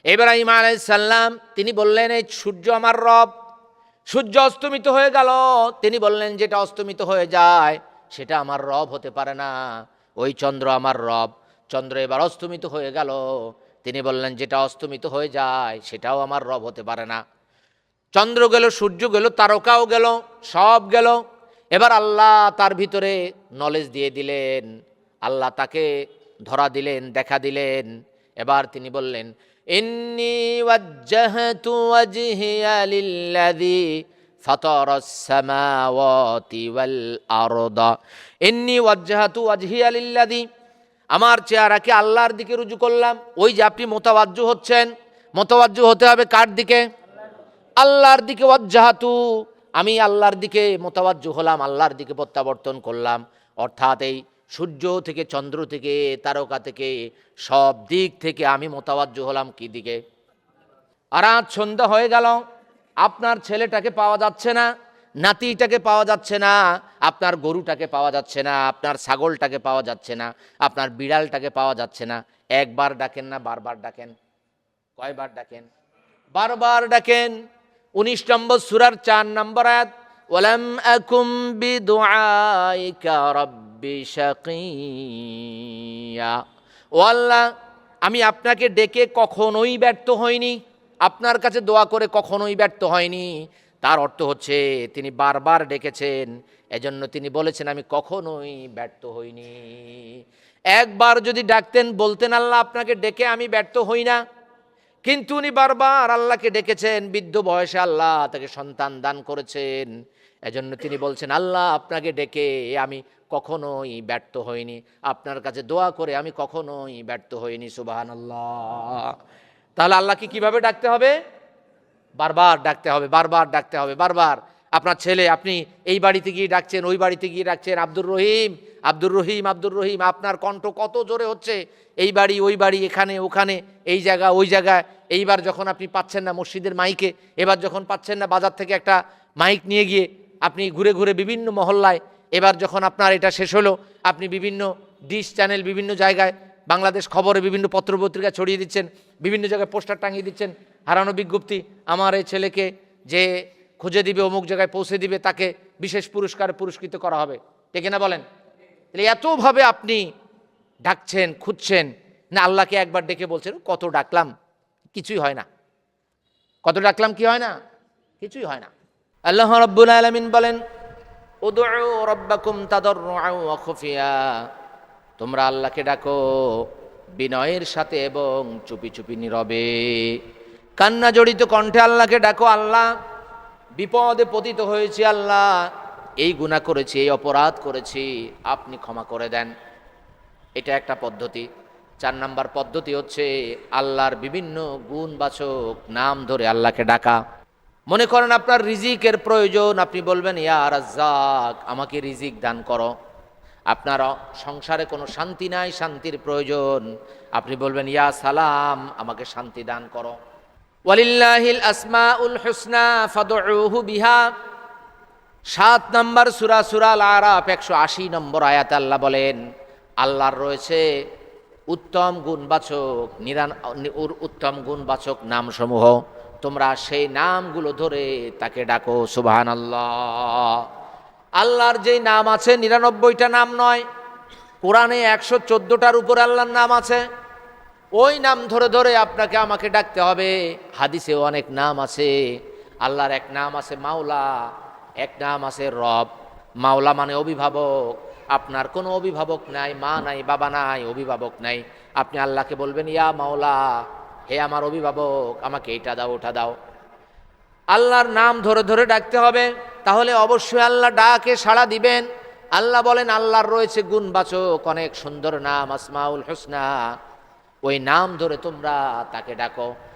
ইব্রাহিম আলাইহিস সালাম তিনি বললেন, এই সূর্য আমার রব। সূর্য অস্তমিত হয়ে গেল, তিনি বললেন, যেটা অস্তমিত হয়ে যায় সেটা আমার রব হতে পারে না। ওই চন্দ্র আমার রব। চন্দ্র এবার অস্তমিত হয়ে গেল, তিনি বললেন, যেটা অস্তমিত হয়ে যায় সেটাও আমার রব হতে পারে না। চন্দ্র গেল, সূর্য গেল, তারকাও গেল, সব গেল। এবার আল্লাহ তার ভিতরে নলেজ দিয়ে দিলেন, আল্লাহ তাকে ধরা দিলেন, দেখা দিলেন। এবার তিনি বললেন, ইন্নী ওয়াজ্জাহতু ওয়াজহিয়া লিল্লাযী ফাতারাস সামাওয়াতি ওয়াল আরদা। ইন্নী ওয়াজ্জাহতু ওয়াজহিয়া লিল্লাযী, আমার চেহারাকে আল্লাহর দিকে রুজু করলাম। ওই যে আপনি মোতাওয়াজ্জু হচ্ছেন, মোতাওয়াজ্জু হতে হবে কার দিকে? আল্লাহর দিকে। ওয়াজ্জাহাতু, আমি আল্লাহর দিকে মোতাওয়াজ্জু হলাম, আল্লাহর দিকে প্রত্যাবর্তন করলাম। অর্থাৎ এই সূর্য থেকে, চন্দ্র থেকে, তারকা থেকে, সব দিক থেকে আমি মোতাওয়াজ্জু হলাম কি দিকে? আর আজ সন্ধ্যা হয়ে গেল, আপনার ছেলেটাকে পাওয়া যাচ্ছে না, নাতিটাকে পাওয়া যাচ্ছে না, আপনার গরুটাকে পাওয়া যাচ্ছে না, আপনার ছাগলটাকে পাওয়া যাচ্ছে না, আপনার বিড়ালটাকে পাওয়া যাচ্ছে না। একবার ডাকেন না বারবার ডাকেন? কয়বার ডাকেন? বারবার ডাকেন। 19 নম্বর সূরার 4 নম্বর আয়াত, ওয়ালাম আকুম বিদুআইকা রাব্বি শাকিয়া। ও আল্লাহ, আমি আপনাকে ডেকে কখনোই ব্যর্থ হইনি, আপনার কাছে দোয়া করে কখনোই ব্যর্থ হয়নি। তার অর্থ হচ্ছে তিনি বারবার ডেকেছেন, এজন্য তিনি বলেছেন আমি কখনোই ব্যর্থ হইনি। একবার যদি ডাকতেন, বলতেন আল্লাহ আপনাকে ডেকে আমি ব্যর্থ হই না, কিন্তু উনি বারবার আল্লাহকে ডেকেছেন। বৃদ্ধ বয়সে আল্লাহ তাকে সন্তান দান করেছেন, এজন্য তিনি বলছেন আল্লাহ আপনাকে ডেকে আমি কখনোই ব্যর্থ হইনি, আপনার কাছে দোয়া করে আমি কখনোই ব্যর্থ হইনি। সুবহানাল্লাহ। তাহলে আল্লাহকে কিভাবে ডাকতে হবে? বারবার ডাকতে হবে, বারবার ডাকতে হবে, বারবার। আপনার ছেলে, আপনি এই বাড়িতে গিয়ে ডাকছেন, ওই বাড়িতে গিয়ে ডাকছেন, আব্দুর রহিম, আব্দুর রহিম, আব্দুর রহিম। আপনার কণ্ঠ কত জোরে হচ্ছে, এই বাড়ি ওই বাড়ি, এখানে ওখানে, এই জায়গা ওই জায়গায়। এইবার যখন আপনি পাচ্ছেন না মসজিদের মাইকে, এবার যখন পাচ্ছেন না বাজার থেকে একটা মাইক নিয়ে গিয়ে আপনি ঘুরে ঘুরে বিভিন্ন মহল্লায়, এবার যখন আপনার এটা শেষ হলো, আপনি বিভিন্ন ডিশ চ্যানেল, বিভিন্ন জায়গায়, বাংলাদেশ খবরে বিভিন্ন পত্রপত্রিকা ছড়িয়ে দিচ্ছেন, বিভিন্ন জায়গায় পোস্টার টাঙিয়ে দিচ্ছেন, হারানো বিজ্ঞপ্তি, আমার এই ছেলেকে যে খুঁজে দিবে, অমুক জায়গায় পৌঁছে দিবে, তাকে বিশেষ পুরস্কারে পুরস্কৃত করা হবে। ঠিক না বলেন? তাহলে এতভাবে আপনি ডাকছেন, খুঁজছেন না, আল্লাহকে একবার ডেকে বলছেন কত ডাকলাম, কিছুই হয় না। কত ডাকলাম, কি হয় না? কিছুই হয় না। আল্লাহ রাব্বুল আলামিন বলেন, উদউ রাব্বাকুম তাদাররুআন ওয়া খুফিয়া, তোমরা আল্লাহকে ডাকো বিনয়ের সাথে এবং চুপি চুপি নীরবে, কান্না জড়িত কণ্ঠে আল্লাহকে ডাকো। আল্লাহ, বিপদে পতিত হয়েছি, আল্লাহ এই গুনাহ করেছি, এই অপরাধ করেছি, আপনি ক্ষমা করে দেন। এটা একটা পদ্ধতি। 4 নাম্বার পদ্ধতি হচ্ছে আল্লাহর বিভিন্ন গুণবাচক নাম ধরে আল্লাহকে ডাকা। মনে করেন আপনার রিজিকের প্রয়োজন, আপনি বলবেন ইয়া রাজ্জাক, আমাকে রিজিক দান করো। আপনার সংসারে কোনো শান্তি নাই, শান্তির প্রয়োজন, আপনি বলবেন ইয়া সালাম, আমাকে শান্তি দান করো। ওয়ালিল্লাহিল আসমাউল হুসনা ফাদউহু বিহা। 7 নম্বর সূরা, সূরা আল আরাফ 180 নম্বর আয়াতে আল্লাহ বলেন, আল্লাহর রয়েছে উত্তম গুণবাচক উত্তম গুণবাচক নামসমূহ, তোমরা সেই নামগুলো ধরে তাকে ডাকো। সুবহানাল্লাহ। আল্লাহর যেই নাম আছে 99টা নাম নয়, কোরআনে 114টার উপরে আল্লাহর নাম আছে। ওই নাম ধরে ধরে আপনাকে আমাকে ডাকতে হবে। হাদিসেও অনেক নাম আছে। আল্লাহর এক নাম আছে মাওলা, এক নাম আছে রব। মাওলা মানে অভিভাবক, আপনার কোনো অভিভাবক নাই, মা নাই, বাবা নাই, অভিভাবক নাই। আপনি আল্লাহকে বলবেন ইয়া মাওলা, হে আমার অভিভাবক, আমাকে এটা দাও ওটা দাও। আল্লাহর নাম ধরে ধরে ডাকতে হবে, তাহলে অবশ্যই আল্লাহ ডাকে সাড়া দিবেন। আল্লাহ বলেন আল্লাহর রয়েছে গুণবাচক অনেক সুন্দর নাম, আসমাউল হুসনা, ওই নাম ধরে তোমরা তাকে ডাকো।